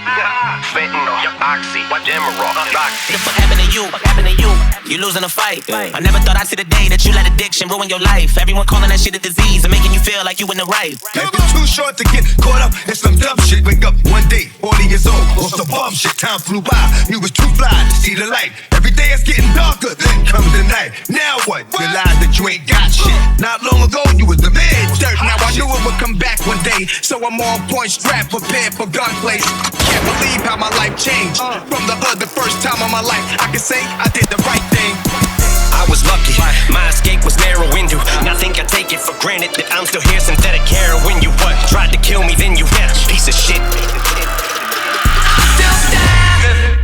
Fentanyl, oxy, Demerol, Roxy. What happened to you? What happened to you? You losing a fight. I never thought I'd see the day that you let addiction ruin your life. Everyone calling that shit a disease and making you feel like you in the right. Life is too short to get caught up in some dumb shit. Wake up one day, 40 years old, on some bum shit. Time flew by, you was too fly to see the light. Every day it's getting darker, then comes the night. Now what? Realize that you ain't got shit. Not long ago, you was the man. Dirt, now I knew it would come back one day. So I'm on point, strapped, prepared for gunplay. Can't believe how my life changed. From the hood, the first time of my life, I can say I did the right thing. I was lucky, my escape was narrow window. Now think I take it for granted that I'm still here, synthetic heroin. You what? Tried to kill me, then you piece of shit. Still stand.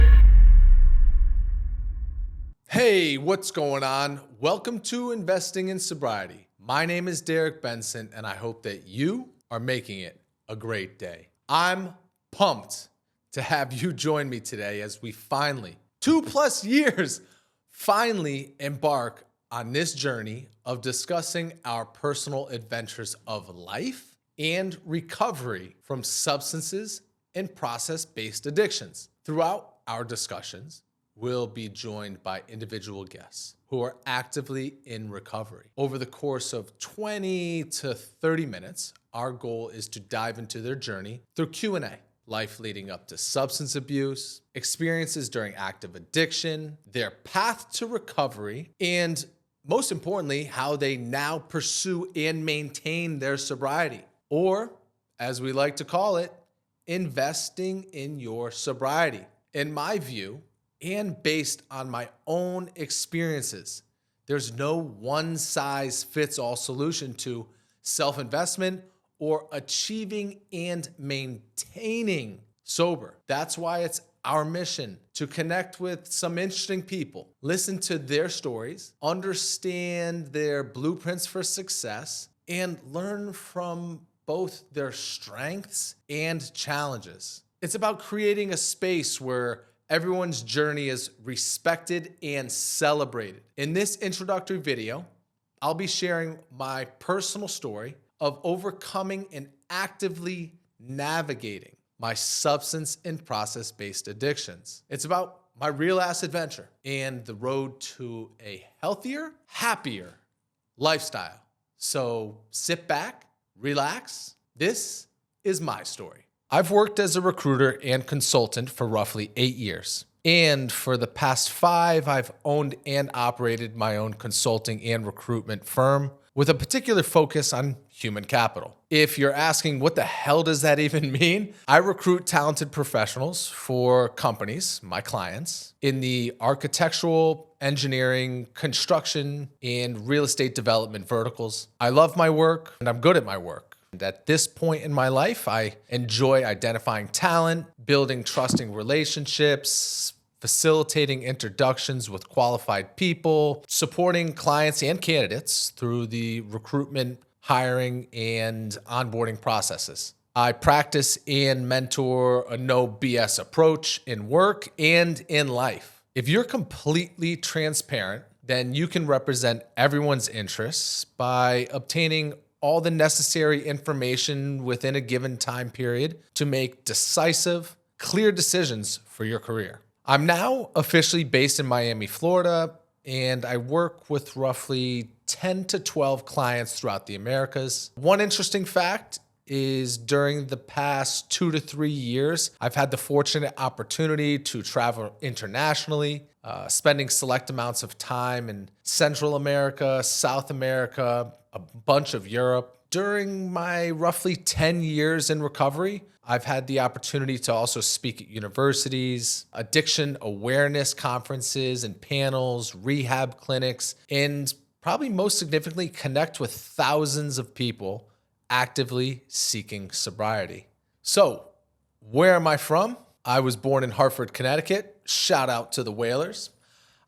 Hey, what's going on? Welcome to Investing in Sobriety. My name is Benson, and I hope that you are making it a great day. I'm pumped to have you join me today as we finally, 2+ years, finally embark on this journey of discussing our personal adventures of life and recovery from substances and process-based addictions. Throughout our discussions, we'll be joined by individual guests who are actively in recovery. Over the course of 20 to 30 minutes, our goal is to dive into their journey through Q&A. Life leading up to substance abuse, experiences during active addiction, their path to recovery, and most importantly, how they now pursue and maintain their sobriety. Or, as we like to call it, investing in your sobriety. In my view, and based on my own experiences, there's no one-size-fits-all solution to self-investment or achieving and maintaining sober. That's why it's our mission to connect with some interesting people, listen to their stories, understand their blueprints for success, and learn from both their strengths and challenges. It's about creating a space where everyone's journey is respected and celebrated. In this introductory video, I'll be sharing my personal story of overcoming and actively navigating my substance and process-based addictions. It's about my real-ass adventure and the road to a healthier, happier lifestyle. So sit back, relax. This is my story. I've worked as a recruiter and consultant for roughly 8 years. And for the past 5, I've owned and operated my own consulting and recruitment firm with a particular focus on human capital. If you're asking what the hell does that even mean, I recruit talented professionals for companies, my clients, in the architectural, engineering, construction, and real estate development verticals. I love my work and I'm good at my work. And at this point in my life, I enjoy identifying talent, building trusting relationships, facilitating introductions with qualified people, supporting clients and candidates through the recruitment, hiring, and onboarding processes. I practice and mentor a no BS approach in work and in life. If you're completely transparent, then you can represent everyone's interests by obtaining all the necessary information within a given time period to make decisive, clear decisions for your career. I'm now officially based in Miami, Florida, and I work with roughly 10 to 12 clients throughout the Americas. One interesting fact is during the past 2 to 3 years, I've had the fortunate opportunity to travel internationally, spending select amounts of time in Central America, South America, a bunch of Europe. During my roughly 10 years in recovery, I've had the opportunity to also speak at universities, addiction awareness conferences and panels, rehab clinics, and probably most significantly, connect with thousands of people actively seeking sobriety. So, where am I from? I was born in Hartford, Connecticut. Shout out to the Whalers.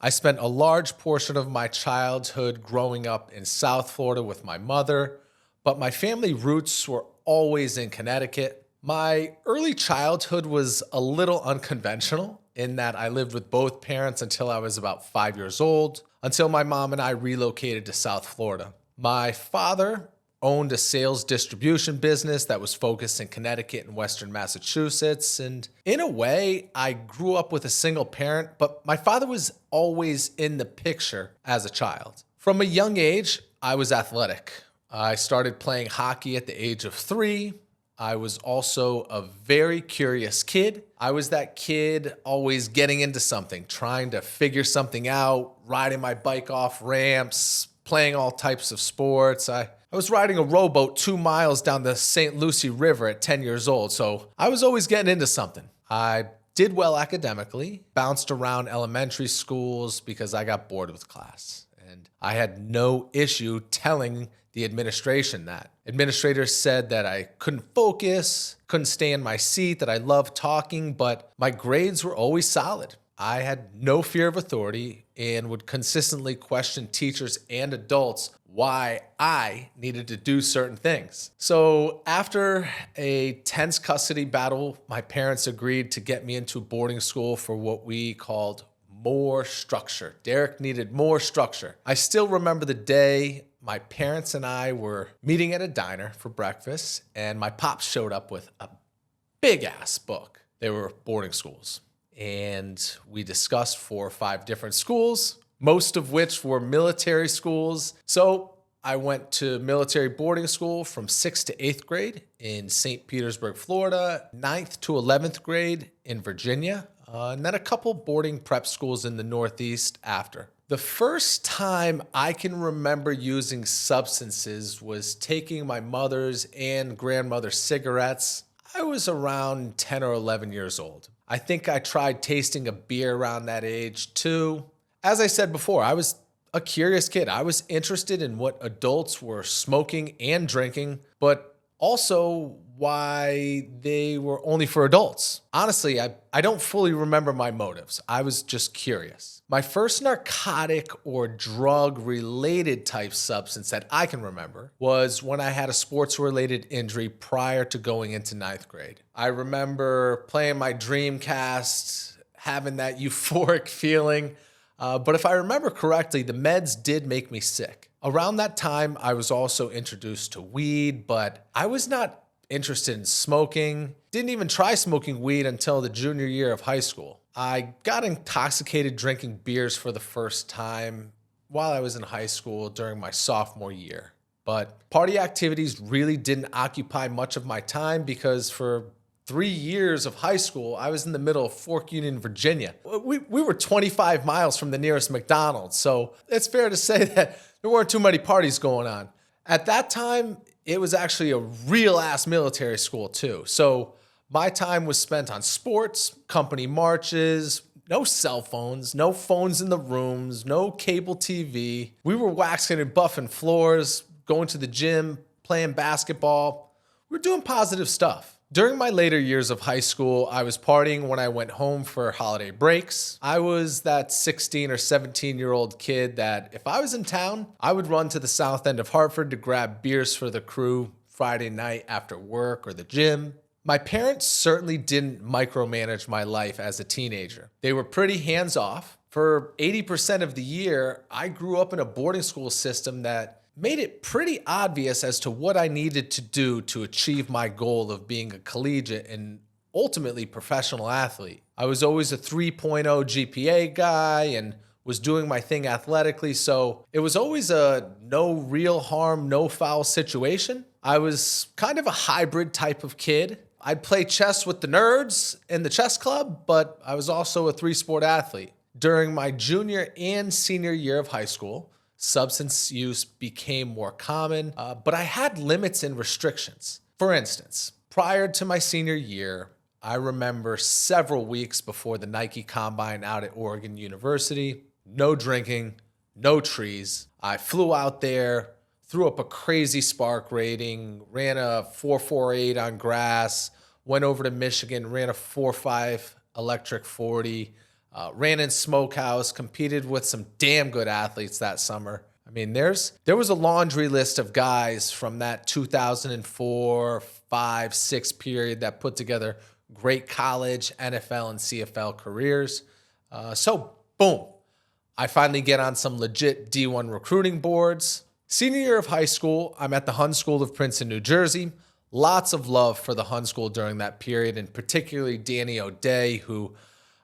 I spent a large portion of my childhood growing up in South Florida with my mother, but my family roots were always in Connecticut. My early childhood was a little unconventional in that I lived with both parents until I was about 5 years old, until my mom and I relocated to South Florida. My father owned a sales distribution business that was focused in Connecticut and Western Massachusetts. And in a way, I grew up with a single parent, but my father was always in the picture as a child. From a young age, I was athletic. I started playing hockey at the age of 3. I was also a very curious kid. I was that kid always getting into something, trying to figure something out, riding my bike off ramps, playing all types of sports. I was riding a rowboat 2 miles down the St. Lucie River at 10 years old, so I was always getting into something. I did well academically, bounced around elementary schools because I got bored with class. And I had no issue telling the administration that. Administrators said that I couldn't focus, couldn't stay in my seat, that I loved talking, but my grades were always solid. I had no fear of authority and would consistently question teachers and adults why I needed to do certain things. So after a tense custody battle, my parents agreed to get me into boarding school for what we called more structure. Derek needed more structure. I still remember the day my parents and I were meeting at a diner for breakfast, and my pops showed up with a big-ass book. They were boarding schools. And we discussed 4 or 5 different schools, most of which were military schools. So I went to military boarding school from 6th to 8th grade in St. Petersburg, Florida, 9th to 11th grade in Virginia, and then a couple boarding prep schools in the Northeast after. The first time I can remember using substances was taking my mother's and grandmother's cigarettes. I was around 10 or 11 years old. I think I tried tasting a beer around that age too. As I said before, I was a curious kid. I was interested in what adults were smoking and drinking, but also why they were only for adults. Honestly, I don't fully remember my motives. I was just curious. My first narcotic or drug-related type substance that I can remember was when I had a sports-related injury prior to going into 9th grade. I remember playing my Dreamcast, having that euphoric feeling, but if I remember correctly, the meds did make me sick. Around that time, I was also introduced to weed, but I was not interested in smoking. Didn't even try smoking weed until the junior year of high school. I got intoxicated drinking beers for the first time while I was in high school during my sophomore year. But party activities really didn't occupy much of my time because for 3 years of high school, I was in the middle of Fork Union, Virginia. We were 25 miles from the nearest McDonald's, so it's fair to say that there weren't too many parties going on. At that time, it was actually a real-ass military school too. So my time was spent on sports, company marches, no cell phones, no phones in the rooms, no cable TV. We were waxing and buffing floors, going to the gym, playing basketball. We were doing positive stuff. During my later years of high school, I was partying when I went home for holiday breaks. I was that 16 or 17-year-old kid that if I was in town, I would run to the south end of Hartford to grab beers for the crew Friday night after work or the gym. My parents certainly didn't micromanage my life as a teenager. They were pretty hands-off. For 80% of the year, I grew up in a boarding school system that made it pretty obvious as to what I needed to do to achieve my goal of being a collegiate and ultimately professional athlete. I was always a 3.0 GPA guy and was doing my thing athletically, so it was always a no real harm, no foul situation. I was kind of a hybrid type of kid. I'd play chess with the nerds in the chess club, but I was also a 3-sport athlete. During my junior and senior year of high school, substance use became more common, but I had limits and restrictions. For instance, prior to my senior year, I remember several weeks before the Nike Combine out at Oregon University, no drinking, no trees. I flew out there, threw up a crazy spark rating, ran a 4.48 on grass, went over to Michigan, ran a 4.5 electric 40, ran in Smokehouse, competed with some damn good athletes that summer. I mean, there was a laundry list of guys from that 2004, 5, 6 period that put together great college, NFL, and CFL careers. So, boom. I finally get on some legit D1 recruiting boards. Senior year of high school, I'm at the Hun School of Princeton, New Jersey. Lots of love for the Hun School during that period, and particularly Danny O'Day, who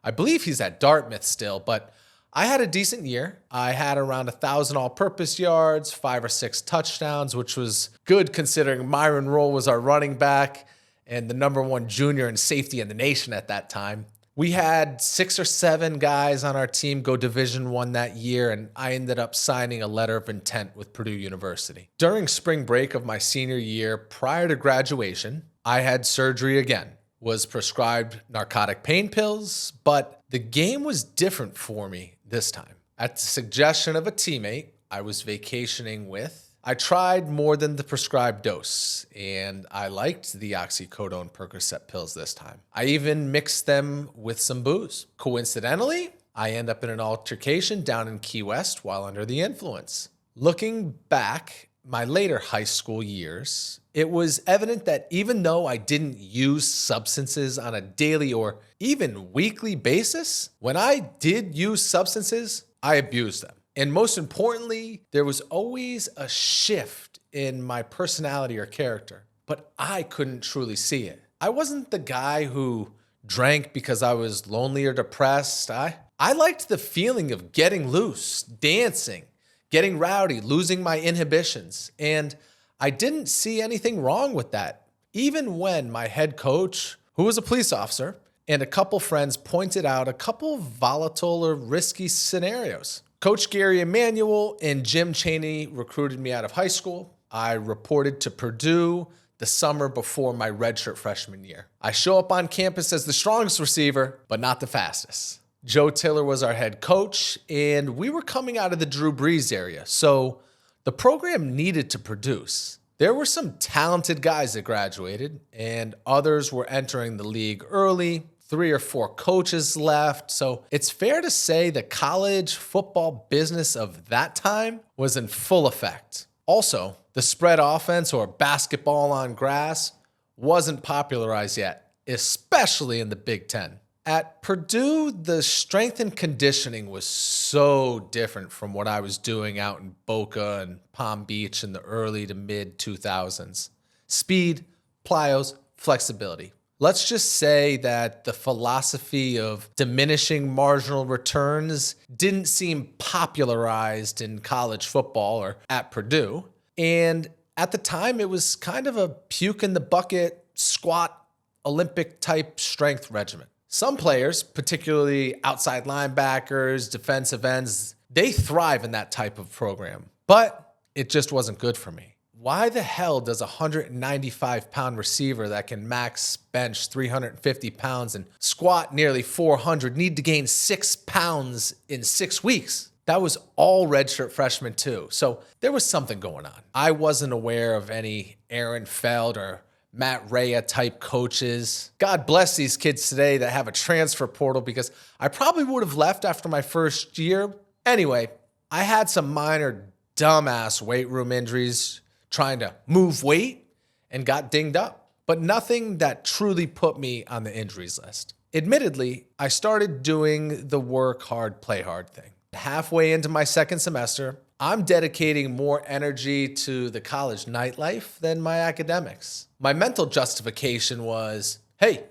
I believe he's at Dartmouth still, but I had a decent year. I had around 1,000 all-purpose yards, 5 or 6 touchdowns, which was good considering Myron Rolle was our running back and the number 1 junior in safety in the nation at that time. We had 6 or 7 guys on our team go Division I that year, and I ended up signing a letter of intent with Purdue University. During spring break of my senior year, prior to graduation, I had surgery again, was prescribed narcotic pain pills, but the game was different for me this time. At the suggestion of a teammate I was vacationing with, I tried more than the prescribed dose, and I liked the oxycodone Percocet pills this time. I even mixed them with some booze. Coincidentally, I end up in an altercation down in Key West while under the influence. Looking back, my later high school years, it was evident that even though I didn't use substances on a daily or even weekly basis, when I did use substances, I abused them. And most importantly, there was always a shift in my personality or character, but I couldn't truly see it. I wasn't the guy who drank because I was lonely or depressed. I liked the feeling of getting loose, dancing, getting rowdy, losing my inhibitions, and I didn't see anything wrong with that. Even when my head coach, who was a police officer, and a couple friends pointed out a couple volatile or risky scenarios. Coach Gary Emanuel and Jim Chaney recruited me out of high school. I reported to Purdue the summer before my redshirt freshman year. I show up on campus as the strongest receiver, but not the fastest. Joe Tiller was our head coach, and we were coming out of the Drew Brees area, so the program needed to produce. There were some talented guys that graduated, and others were entering the league early. 3 or 4 coaches left, so it's fair to say the college football business of that time was in full effect. Also, the spread offense or basketball on grass wasn't popularized yet, especially in the Big Ten. At Purdue, the strength and conditioning was so different from what I was doing out in Boca and Palm Beach in the early to mid 2000s. Speed, plyos, flexibility. Let's just say that the philosophy of diminishing marginal returns didn't seem popularized in college football or at Purdue. And at the time, it was kind of a puke in the bucket, squat, Olympic type strength regimen. Some players, particularly outside linebackers, defensive ends, they thrive in that type of program. But it just wasn't good for me. Why the hell does a 195-pound receiver that can max bench 350 pounds and squat nearly 400 need to gain 6 pounds in 6 weeks? That was all redshirt freshmen too, so there was something going on. I wasn't aware of any Aaron Feld or Matt Rhea type coaches. God bless these kids today that have a transfer portal because I probably would have left after my first year. Anyway, I had some minor dumbass weight room injuries trying to move weight and got dinged up, but nothing that truly put me on the injuries list. Admittedly, I started doing the work hard, play hard thing. Halfway into my second semester, I'm dedicating more energy to the college nightlife than my academics. My mental justification was, hey,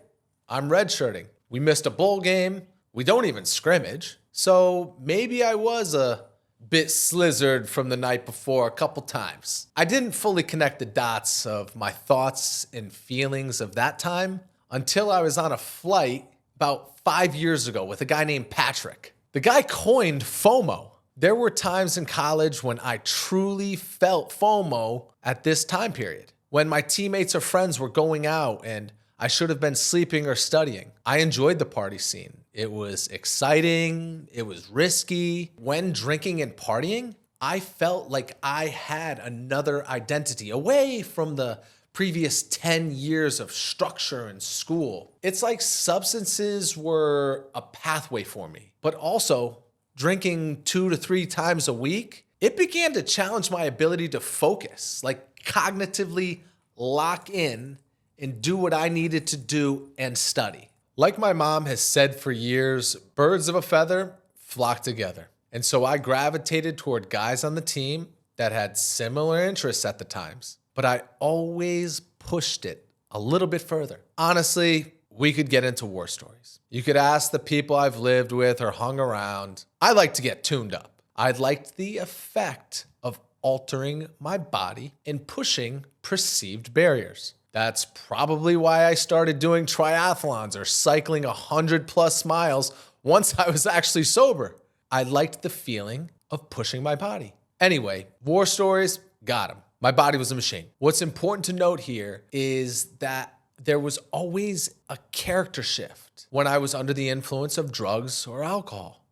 I'm redshirting. We missed a bowl game. We don't even scrimmage. So maybe I was a bit slizzard from the night before a couple times. I didn't fully connect the dots of my thoughts and feelings of that time until I was on a flight about 5 years ago with a guy named Patrick. The guy coined FOMO. There were times in college when I truly felt FOMO at this time period, when my teammates or friends were going out and I should have been sleeping or studying. I enjoyed the party scene. It was exciting. It was risky. When drinking and partying, I felt like I had another identity away from the previous 10 years of structure in school. It's like substances were a pathway for me, but also drinking 2 to 3 times a week, it began to challenge my ability to focus, like cognitively lock in and do what I needed to do and study. Like my mom has said for years, birds of a feather flock together. And so I gravitated toward guys on the team that had similar interests at the times, but I always pushed it a little bit further. Honestly, we could get into war stories. You could ask the people I've lived with or hung around. I like to get tuned up. I liked the effect of altering my body and pushing perceived barriers. That's probably why I started doing triathlons or cycling 100+ miles once I was actually sober. I liked the feeling of pushing my body. Anyway, war stories, got them. My body was a machine. What's important to note here is that there was always a character shift when I was under the influence of drugs or alcohol.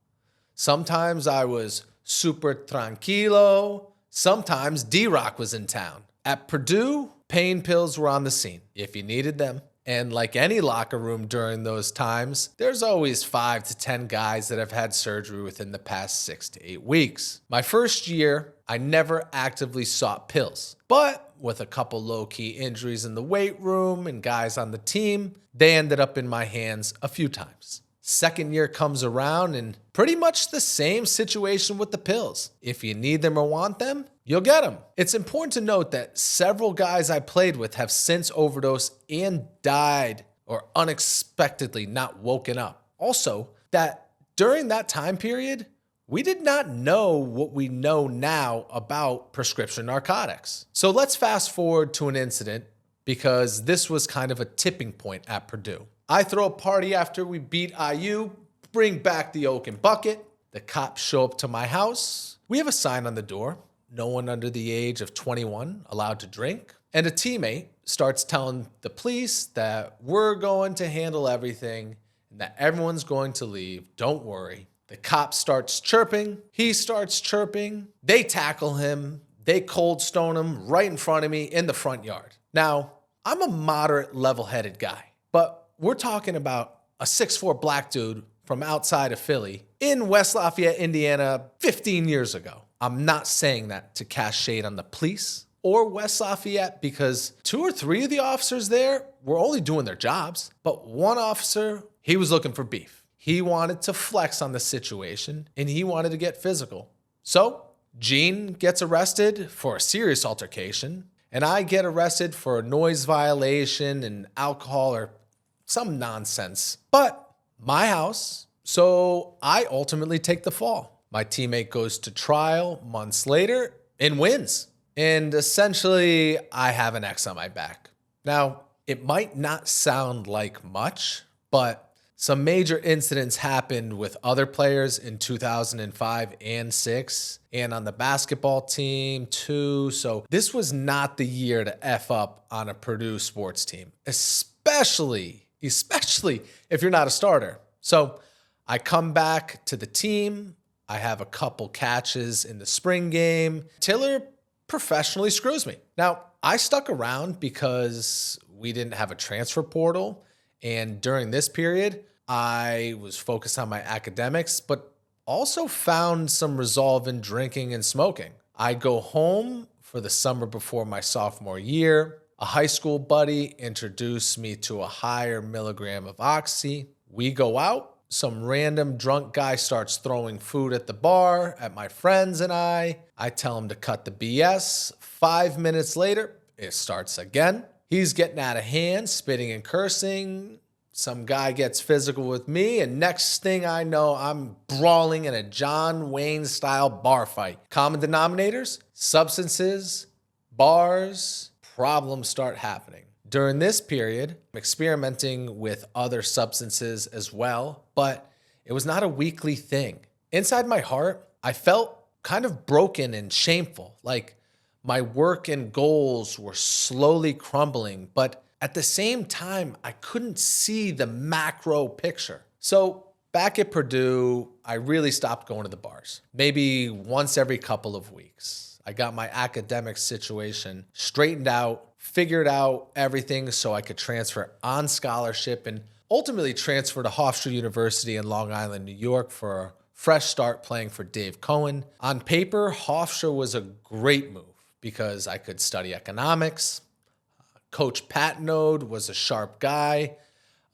Sometimes I was super tranquilo. Sometimes D-Rock was in town. At Purdue, pain pills were on the scene if you needed them. And like any locker room during those times, there's always 5 to 10 guys that have had surgery within the past 6 to 8 weeks. My first year, I never actively sought pills, but with a couple low-key injuries in the weight room and guys on the team, they ended up in my hands a few times. Second year comes around and pretty much the same situation with the pills. If you need them or want them, you'll get them. It's important to note that several guys I played with have since overdosed and died or unexpectedly not woken up. Also, that during that time period, we did not know what we know now about prescription narcotics. So let's fast forward to an incident because this was kind of a tipping point at Purdue. I throw a party after we beat IU, bring back the oaken bucket. The cops show up to my house. We have a sign on the door. No one under the age of 21 allowed to drink. And a teammate starts telling the police that we're going to handle everything and that everyone's going to leave. Don't worry. The cop starts chirping. He starts chirping. They tackle him. They cold stone him right in front of me in the front yard. Now, I'm a moderate level-headed guy, but we're talking about a 6'4" black dude from outside of Philly in West Lafayette, Indiana, 15 years ago. I'm not saying that to cast shade on the police or West Lafayette because 2 or 3 of the officers there were only doing their jobs, but one officer, he was looking for beef. He wanted to flex on the situation and he wanted to get physical. So Gene gets arrested for a serious altercation and I get arrested for a noise violation and alcohol or some nonsense. But my house, so I ultimately take the fall. My teammate goes to trial months later and wins. And essentially, I have an X on my back. Now, it might not sound like much, but some major incidents happened with other players in 2005 and 6, and on the basketball team too. So this was not the year to F up on a Purdue sports team, especially if you're not a starter. So I come back to the team. I have a couple catches in the spring game. Tiller professionally screws me. Now, I stuck around because we didn't have a transfer portal. And during this period, I was focused on my academics, but also found some resolve in drinking and smoking. I go home for the summer before my sophomore year. A high school buddy introduced me to a higher milligram of oxy. We go out. Some random drunk guy starts throwing food at the bar at my friends and I. I tell him to cut the BS. 5 minutes later, it starts again. He's getting out of hand, spitting and cursing. Some guy gets physical with me, and next thing I know, I'm brawling in a John Wayne-style bar fight. Common denominators, substances, bars, problems start happening. During this period, I'm experimenting with other substances as well, but it was not a weekly thing. Inside my heart, I felt kind of broken and shameful, like my work and goals were slowly crumbling, but at the same time, I couldn't see the macro picture. So back at Purdue, I really stopped going to the bars, maybe once every couple of weeks. I got my academic situation straightened out, figured out everything so I could transfer on scholarship and ultimately transfer to Hofstra University in Long Island, New York for a fresh start playing for Dave Cohen. On paper, Hofstra was a great move because I could study economics. Coach Patnode was a sharp guy.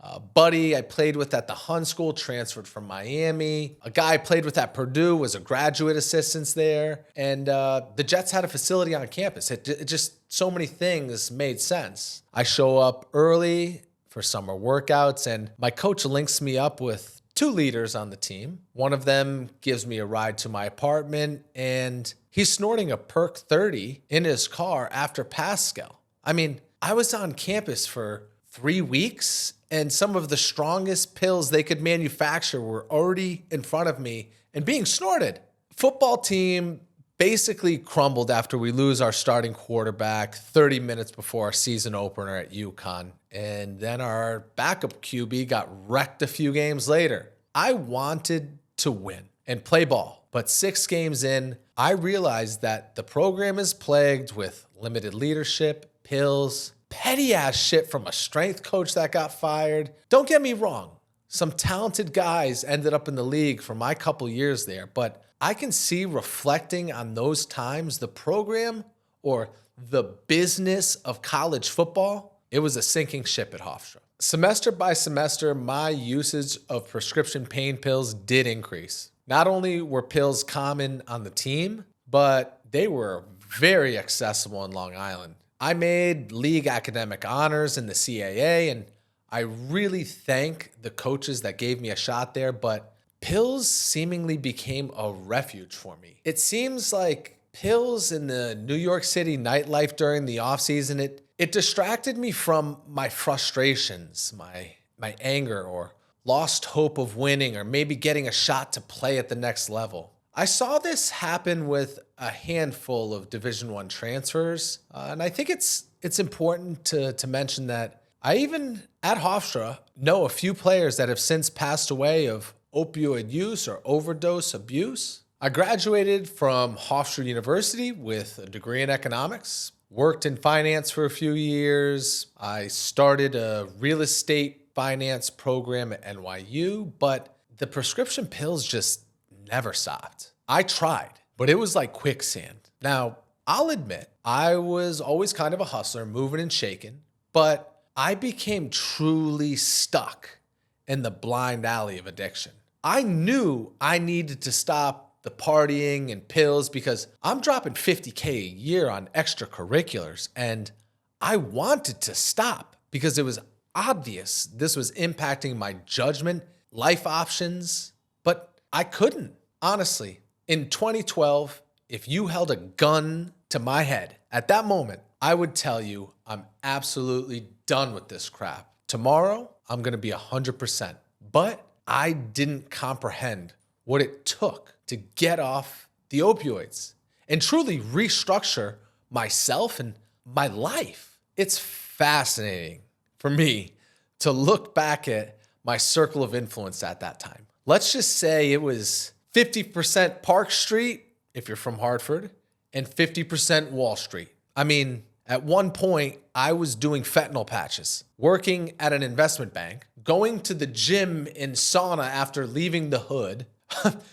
A buddy I played with at the Hun School transferred from Miami. A guy I played with at Purdue was a graduate assistant there. And the Jets had a facility on campus. It just, so many things made sense. I show up early for summer workouts, and my coach links me up with 2 leaders on the team. One of them gives me a ride to my apartment, and he's snorting a Perk 30 in his car after Pascal. I mean, I was on campus for 3 weeks, and some of the strongest pills they could manufacture were already in front of me and being snorted. Football team basically crumbled after we lose our starting quarterback 30 minutes before our season opener at UConn. And then our backup QB got wrecked a few games later. I wanted to win and play ball, but 6 games in, I realized that the program is plagued with limited leadership, pills, petty ass shit from a strength coach that got fired. Don't get me wrong. Some talented guys ended up in the league for my couple years there, but I can see, reflecting on those times, the program, or the business of college football, it was a sinking ship at Hofstra. Semester by semester, my usage of prescription pain pills did increase. Not only were pills common on the team, but they were very accessible in Long Island. I made league academic honors in the CAA, and I really thank the coaches that gave me a shot there, but pills seemingly became a refuge for me. It seems like pills in the New York City nightlife during the offseason, it distracted me from my frustrations, my anger, or lost hope of winning, or maybe getting a shot to play at the next level. I saw this happen with a handful of Division I transfers, and I think it's important to mention that I even, at Hofstra, know a few players that have since passed away of opioid use or overdose abuse. I graduated from Hofstra University with a degree in economics, worked in finance for a few years. I started a real estate finance program at NYU, but the prescription pills just never stopped. I tried, but it was like quicksand. Now, I'll admit, I was always kind of a hustler, moving and shaking, but I became truly stuck in the blind alley of addiction. I knew I needed to stop the partying and pills because I'm dropping $50K a year on extracurriculars, and I wanted to stop because it was obvious this was impacting my judgment, life options, but I couldn't. Honestly, in 2012, if you held a gun to my head at that moment, I would tell you I'm absolutely done with this crap. Tomorrow, I'm going to be 100%. But I didn't comprehend what it took to get off the opioids and truly restructure myself and my life. It's fascinating for me to look back at my circle of influence at that time. Let's just say it was 50% Park Street, if you're from Hartford, and 50% Wall Street. I mean, at one point, I was doing fentanyl patches, working at an investment bank, going to the gym in sauna after leaving the hood,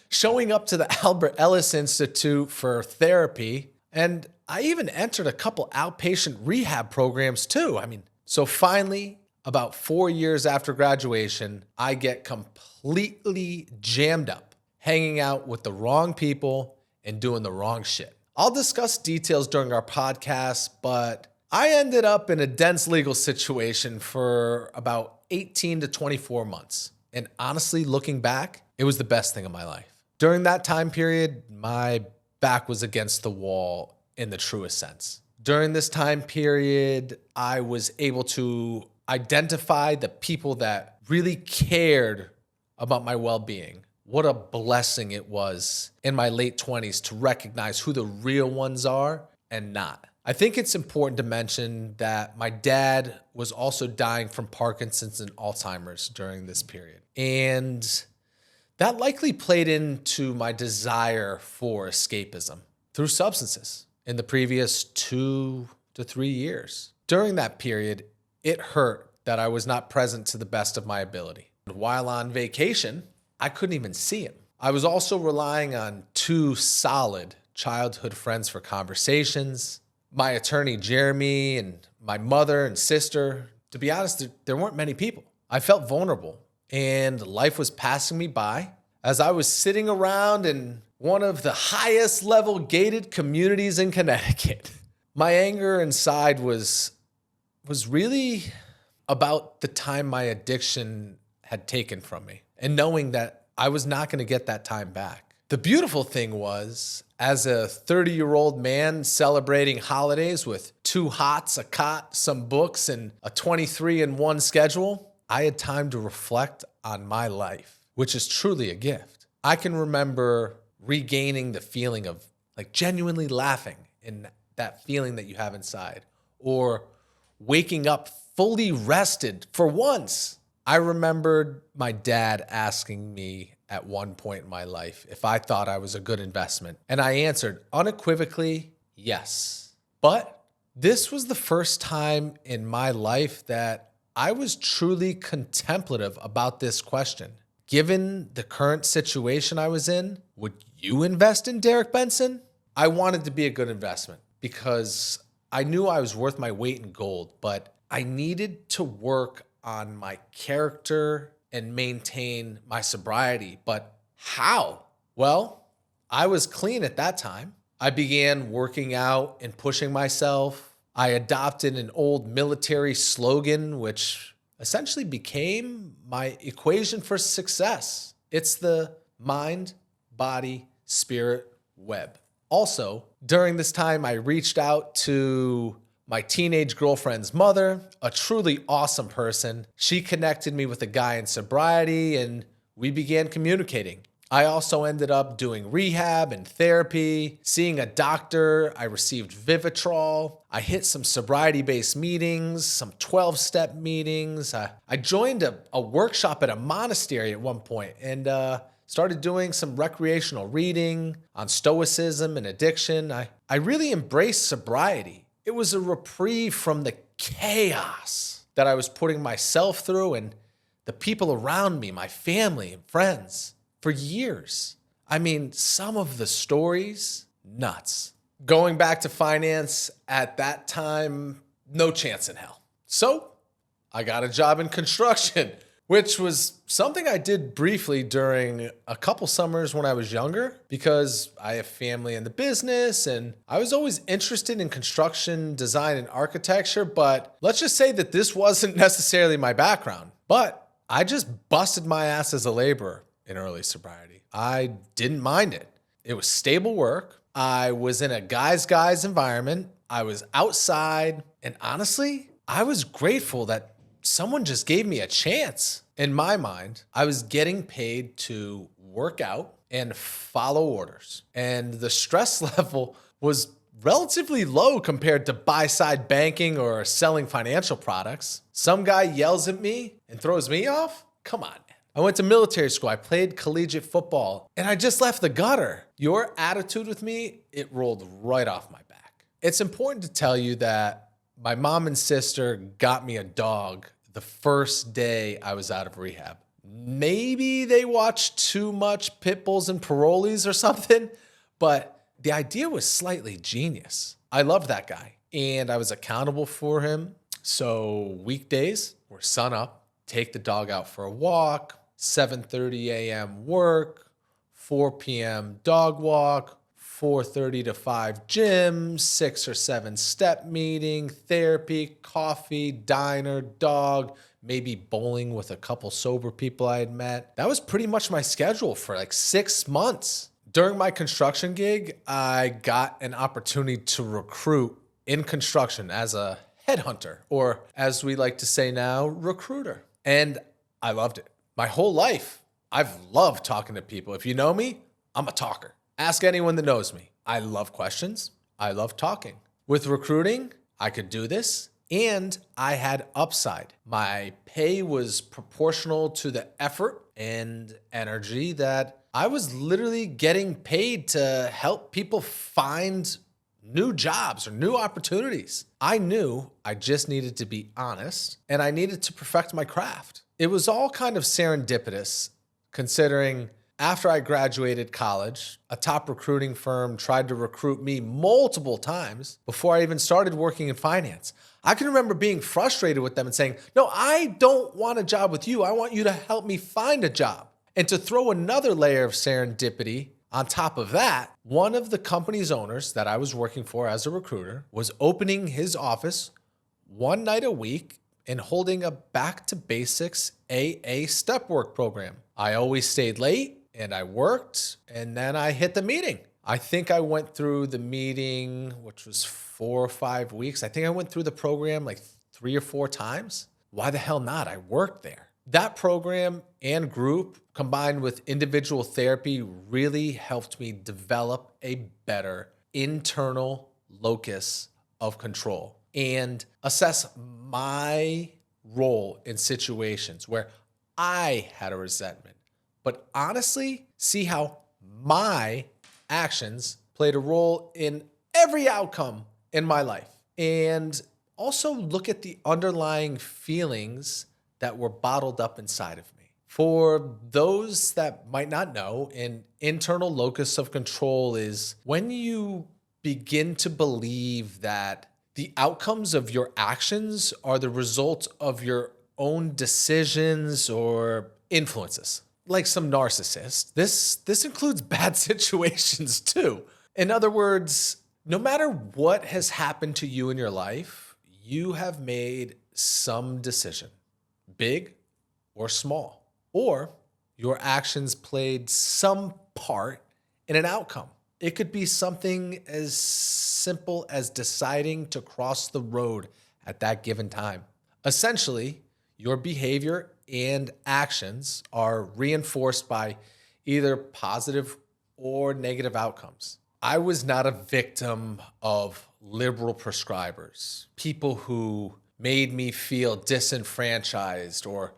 showing up to the Albert Ellis Institute for therapy, and I even entered a couple outpatient rehab programs too. I mean, so finally, about 4 years after graduation, I get completely jammed up, hanging out with the wrong people and doing the wrong shit. I'll discuss details during our podcast, but I ended up in a dense legal situation for about 18 to 24 months. And honestly, looking back, it was the best thing of my life. During that time period, my back was against the wall in the truest sense. During this time period, I was able to identify the people that really cared about my well-being. What a blessing it was in my late 20s to recognize who the real ones are and not. I think it's important to mention that my dad was also dying from Parkinson's and Alzheimer's during this period. And that likely played into my desire for escapism through substances in the previous 2 to 3 years. During that period, it hurt that I was not present to the best of my ability. While on vacation, I couldn't even see him. I was also relying on 2 solid childhood friends for conversations, my attorney, Jeremy, and my mother and sister. To be honest, there weren't many people. I felt vulnerable and life was passing me by as I was sitting around in one of the highest level gated communities in Connecticut. My anger inside was really about the time my addiction had taken from me and knowing that I was not going to get that time back. The beautiful thing was, as a 30-year-old man celebrating holidays with 2 hots, a cot, some books, and a 23-in-1 schedule, I had time to reflect on my life, which is truly a gift. I can remember regaining the feeling of like genuinely laughing in that feeling that you have inside, or waking up fully rested for once. I remembered my dad asking me at one point in my life if I thought I was a good investment, and I answered unequivocally yes. But this was the first time in my life that I was truly contemplative about this question. Given the current situation I was in, would you invest in Derek Benson? I wanted to be a good investment because I knew I was worth my weight in gold, but I needed to work on my character and maintain my sobriety. But how? Well, I was clean at that time. I began working out and pushing myself. I adopted an old military slogan, which essentially became my equation for success. It's the mind, body, spirit web. Also, during this time, I reached out to my teenage girlfriend's mother, a truly awesome person. She connected me with a guy in sobriety and we began communicating. I also ended up doing rehab and therapy, seeing a doctor. I received Vivitrol. I hit some sobriety-based meetings, some 12-step meetings. I joined a workshop at a monastery at one point and started doing some recreational reading on stoicism and addiction. I really embraced sobriety. It was a reprieve from the chaos that I was putting myself through and the people around me, my family and friends, for years. I mean, some of the stories, nuts. Going back to finance at that time, no chance in hell. So I got a job in construction, which was something I did briefly during a couple summers when I was younger because I have family in the business and I was always interested in construction, design, and architecture, but let's just say that this wasn't necessarily my background. But I just busted my ass as a laborer in early sobriety. I didn't mind it. It was stable work. I was in a guy's environment. I was outside. And honestly, I was grateful that someone just gave me a chance. In my mind, I was getting paid to work out and follow orders. And the stress level was relatively low compared to buy-side banking or selling financial products. Some guy yells at me and throws me off? Come on, man. I went to military school. I played collegiate football, and I just left the gutter. Your attitude with me, it rolled right off my back. It's important to tell you that my mom and sister got me a dog the first day I was out of rehab. Maybe they watched too much Pit Bulls and Parolees or something, but the idea was slightly genius. I loved that guy, and I was accountable for him. So weekdays were sun up, take the dog out for a walk, 7:30 a.m. work, 4 p.m. dog walk, 4:30 to 5 gym, 6 or 7 step meeting, therapy, coffee, diner, dog, maybe bowling with a couple sober people I had met. That was pretty much my schedule for like 6 months. During my construction gig, I got an opportunity to recruit in construction as a headhunter, or as we like to say now, recruiter. And I loved it. My whole life, I've loved talking to people. If you know me, I'm a talker. Ask anyone that knows me. I love questions. I love talking. With recruiting, I could do this, and I had upside. My pay was proportional to the effort and energy that I was literally getting paid to help people find new jobs or new opportunities. I knew I just needed to be honest, and I needed to perfect my craft. It was all kind of serendipitous, considering After I graduated college, a top recruiting firm tried to recruit me multiple times before I even started working in finance. I can remember being frustrated with them and saying, no, I don't want a job with you. I want you to help me find a job. And to throw another layer of serendipity on top of that, one of the company's owners that I was working for as a recruiter was opening his office one night a week and holding a back to basics AA step work program. I always stayed late and I worked, and then I hit the meeting. I think I went through the meeting, which was 4 or 5 weeks. I think I went through the program like 3 or 4 times. Why the hell not? I worked there. That program and group combined with individual therapy really helped me develop a better internal locus of control and assess my role in situations where I had a resentment, but honestly, see how my actions played a role in every outcome in my life. And also look at the underlying feelings that were bottled up inside of me. For those that might not know, an internal locus of control is when you begin to believe that the outcomes of your actions are the result of your own decisions or influences. Like some narcissist, this includes bad situations too. In other words, no matter what has happened to you in your life, you have made some decision, big or small, or your actions played some part in an outcome. It could be something as simple as deciding to cross the road at that given time. Essentially, your behavior and actions are reinforced by either positive or negative outcomes. I was not a victim of liberal prescribers, people who made me feel disenfranchised or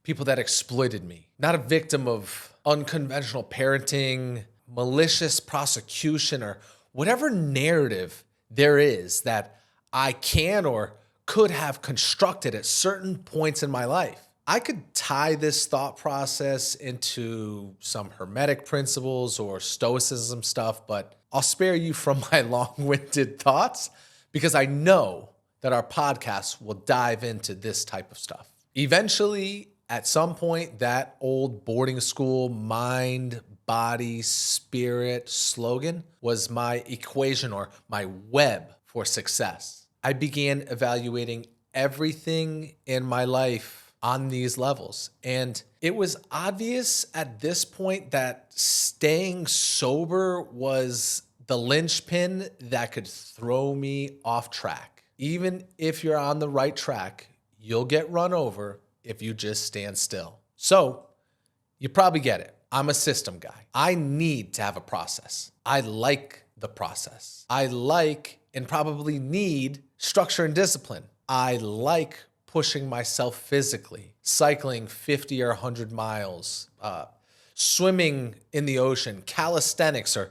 people that exploited me. Not a victim of unconventional parenting, malicious prosecution, or whatever narrative there is that I can or could have constructed at certain points in my life. I could tie this thought process into some Hermetic principles or Stoicism stuff, but I'll spare you from my long-winded thoughts because I know that our podcast will dive into this type of stuff. Eventually, at some point, that old boarding school mind, body, spirit slogan was my equation or my web for success. I began evaluating everything in my life on these levels. And it was obvious at this point that staying sober was the linchpin that could throw me off track. Even if you're on the right track, you'll get run over if you just stand still. So you probably get it. I'm a system guy. I need to have a process. I like the process. I like and probably need structure and discipline. I like pushing myself physically, cycling 50 or 100 miles, swimming in the ocean, calisthenics, or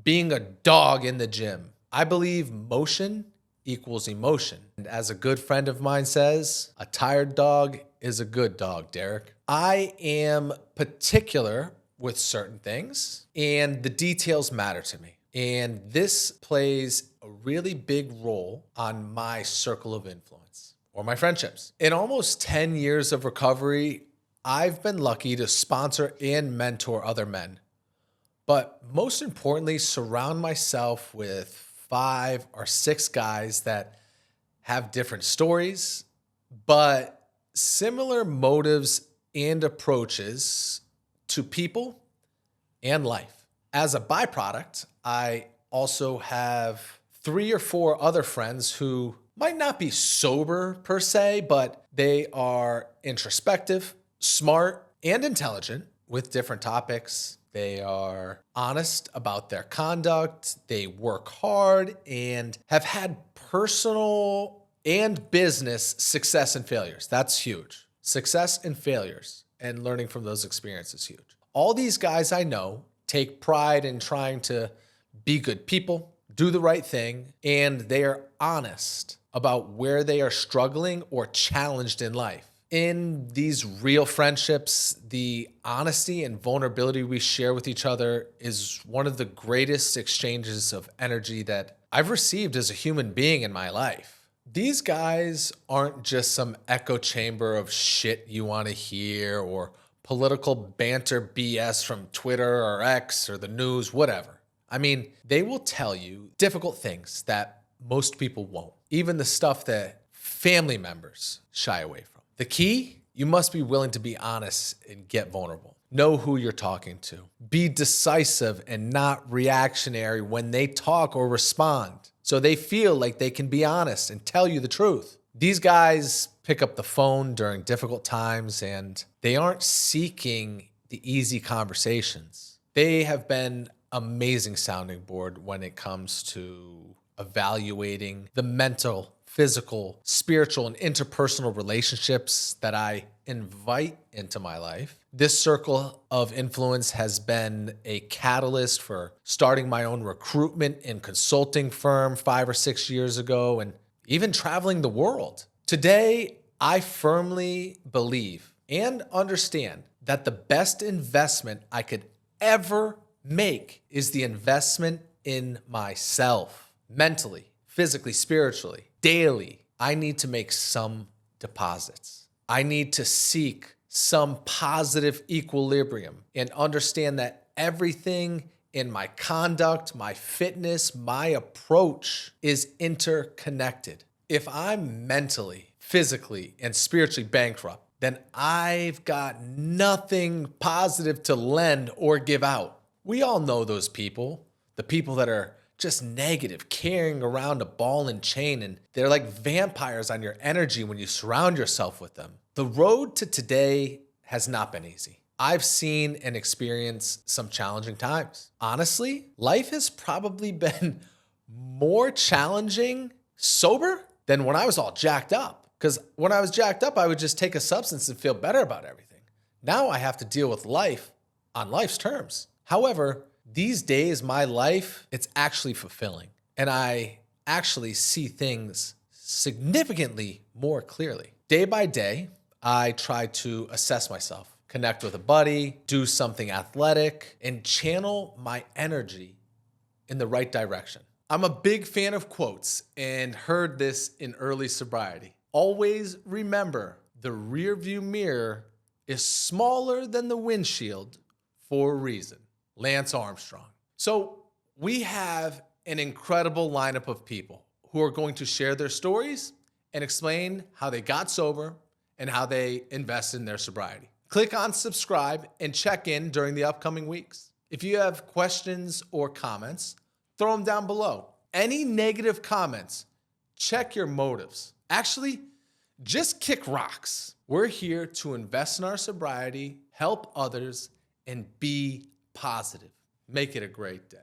being a dog in the gym. I believe motion equals emotion. And as a good friend of mine says, a tired dog is a good dog, Derek. I am particular with certain things, and the details matter to me. And this plays a really big role on my circle of influence or my friendships. In almost 10 years of recovery, I've been lucky to sponsor and mentor other men. But most importantly, surround myself with 5 or 6 guys that have different stories, but similar motives and approaches to people and life. As a byproduct, I also have 3 or 4 other friends who might not be sober per se, but they are introspective, smart, and intelligent with different topics. They are honest about their conduct. They work hard and have had personal and business success and failures. That's huge. Success and failures and learning from those experiences is huge. All these guys I know take pride in trying to be good people, do the right thing, and they are honest about where they are struggling or challenged in life. In these real friendships, the honesty and vulnerability we share with each other is one of the greatest exchanges of energy that I've received as a human being in my life. These guys aren't just some echo chamber of shit you want to hear or political banter BS from Twitter or X or the news, whatever. I mean, they will tell you difficult things that most people won't, even the stuff that family members shy away from. The key, you must be willing to be honest and get vulnerable. Know who you're talking to. Be decisive and not reactionary when they talk or respond, so they feel like they can be honest and tell you the truth. These guys pick up the phone during difficult times, and they aren't seeking the easy conversations. They have been amazing sounding board when it comes to evaluating the mental, physical, spiritual, and interpersonal relationships that I invite into my life. This circle of influence has been a catalyst for starting my own recruitment and consulting firm 5 or 6 years ago, and even traveling the world. Today, I firmly believe and understand that the best investment I could ever make is the investment in myself, mentally, physically, spiritually. Daily, I need to make some deposits. I need to seek some positive equilibrium and understand that everything in my conduct, my fitness, my approach is interconnected. If I'm mentally, physically, and spiritually bankrupt, then I've got nothing positive to lend or give out. We all know those people, the people that are just negative, carrying around a ball and chain, and they're like vampires on your energy when you surround yourself with them. The road to today has not been easy. I've seen and experienced some challenging times. Honestly, life has probably been more challenging sober than when I was all jacked up. Because when I was jacked up, I would just take a substance and feel better about everything. Now I have to deal with life on life's terms. However, these days, my life, it's actually fulfilling. And I actually see things significantly more clearly. Day by day, I try to assess myself, connect with a buddy, do something athletic, and channel my energy in the right direction. I'm a big fan of quotes and heard this in early sobriety. Always remember, the rearview mirror is smaller than the windshield for a reason. Lance Armstrong. So we have an incredible lineup of people who are going to share their stories and explain how they got sober and how they invest in their sobriety. Click on subscribe and check in during the upcoming weeks. If you have questions or comments, throw them down below. Any negative comments, check your motives. Actually, just kick rocks. We're here to invest in our sobriety, help others, and be positive. Make it a great day.